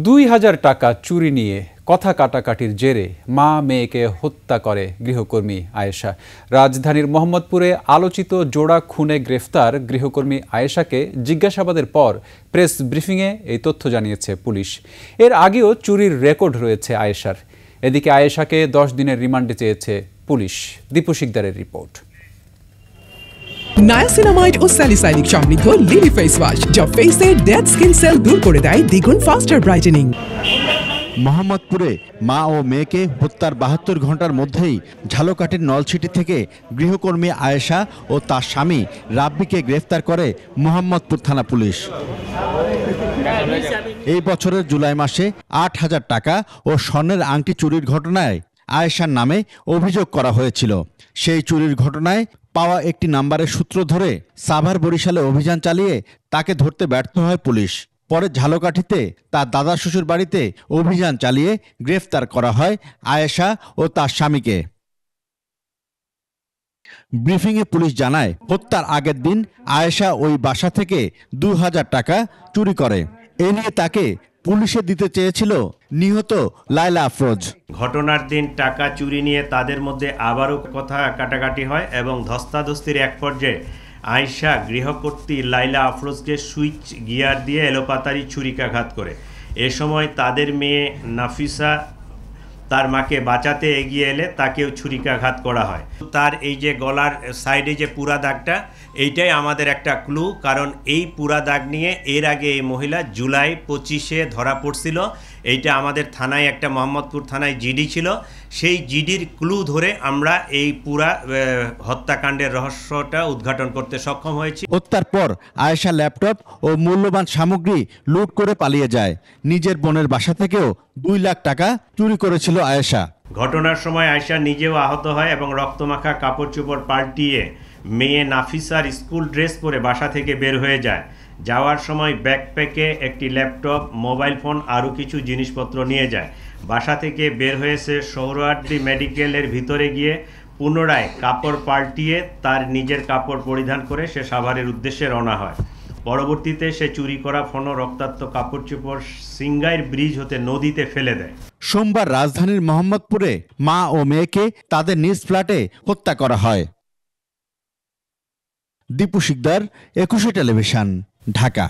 ২,০০০ টাকা চুরি নিয়ে কথা কাটাকাটির জেরে মা মেয়েকে হত্যা করে গৃহকর্মী আয়েশা। রাজধানীর মোহাম্মদপুরে আলোচিত জোড়া খুনে গ্রেফতার গৃহকর্মী আয়েশাকে জিজ্ঞাসাবাদের পর প্রেস ব্রিফিংয়ে এই তথ্য জানিয়েছে পুলিশ। এর আগেও চুরির রেকর্ড রয়েছে আয়েশার। এদিকে আয়েশাকে 10 দিনের রিমান্ডে চেয়েছে পুলিশ। দীপু শিকদারের রিপোর্ট। নায়াসিনামাইড ও স্যালিসাইলিক সমৃদ্ধ লিলি ফেস ওয়াশ যা ফেসের ডেড স্কিন সেল দূর করে দেয় দ্বিগুণ ফাস্টার ব্রাইটেনিং। মোহাম্মদপুরে মা ও মেয়েকে হত্যার 72 ঘন্টার মধ্যেই ঝালকাঠির নলছিটি থেকে গৃহকর্মী আয়েশা ও তার স্বামী রাব্বিকে গ্রেফতার করে মোহাম্মদপুর থানা পুলিশ। এই বছরের জুলাই মাসে 8,000 টাকা ও স্বর্ণের আংটি চুরির ঘটনায় আয়েশার নামে অভিযোগ করা হয়েছিল। সেই চুরির ঘটনায় পাওয়া একটি নাম্বারের সূত্র ধরে সাভার বরিশালে অভিযান চালিয়ে তাকে ধরতে ব্যর্থ হয় পুলিশ। পরে ঝালকাঠিতে তার দাদা শ্বশুর বাড়িতে অভিযান চালিয়ে গ্রেফতার করা হয় আয়েশা ও তার স্বামীকে। ব্রিফিংয়ে পুলিশ জানায়, হত্যার আগের দিন আয়েশা ওই বাসা থেকে 2,000 টাকা চুরি করে। এ নিয়ে তাকে পুলিশে দিতে চেয়েছিল নিহত লাইলা আফরোজ। ঘটনার দিন টাকা চুরি নিয়ে তাদের মধ্যে আবারও কথা কাটাকাটি হয় এবং ধস্তাধস্তির এক পর্যায়ে আয়েশা গৃহকর্ত্রী লাইলা আফরোজকে সুইচ গিয়ার দিয়ে এলোপাতাড়ি ছুরিকাঘাত করে। এ সময় তাদের মেয়ে নাফিসা তার মাকে বাঁচাতে এগিয়ে এলে তাকেও ছুরিকাঘাত করা হয়। তার এই যে গলার সাইডে যে পুরা দাগটা, এইটাই আমাদের একটা ক্লু, কারণ এই পুরা দাগ নিয়ে এর আগে এই মহিলা জুলাই 25-এ ধরা পড়ছিল। এইটা আমাদের থানায় একটা মোহাম্মদপুর থানায় জিডি ছিল, সেই জিডির ক্লু ধরে আমরা এই পুরা হত্যাকাণ্ডের রহস্যটা উদ্ঘাটন করতে সক্ষম হয়েছি। হত্যার পর আয়েশা ল্যাপটপ ও মূল্যবান সামগ্রী লুট করে পালিয়ে যায়। নিজের বোনের বাসা থেকেও 2 লাখ টাকা চুরি করেছিল আয়েশা। ঘটনার সময় আয়েশা নিজেও আহত হয় এবং রক্তমাখা কাপড় চোপড় পাল্টিয়ে মেয়ে নাফিসার স্কুল ড্রেস পরে বাসা থেকে বের হয়ে যায়। যাওয়ার সময় ব্যাকপ্যাকে একটি ল্যাপটপ, মোবাইল ফোন আরও কিছু জিনিসপত্র নিয়ে যায়। বাসা থেকে বের হয়েছে সোহরাওয়ার্দী মেডিকেলের ভিতরে গিয়ে পুনরায় কাপড় পাল্টিয়ে তার নিজের কাপড় পরিধান করে সে সাভারের উদ্দেশ্যে রওনা হয়। পরবর্তীতে সে চুরি করা ফোন, রক্তাক্ত কাপড় চোপড় সিংগাইর ব্রিজ হতে নদীতে ফেলে দেয়। সোমবার রাজধানীর মোহাম্মদপুরে মা ও মেয়েকে তাদের নিজ ফ্ল্যাটে হত্যা করা হয়। দীপু শিকদার, 21 টেলিভিশন, ঢাকা।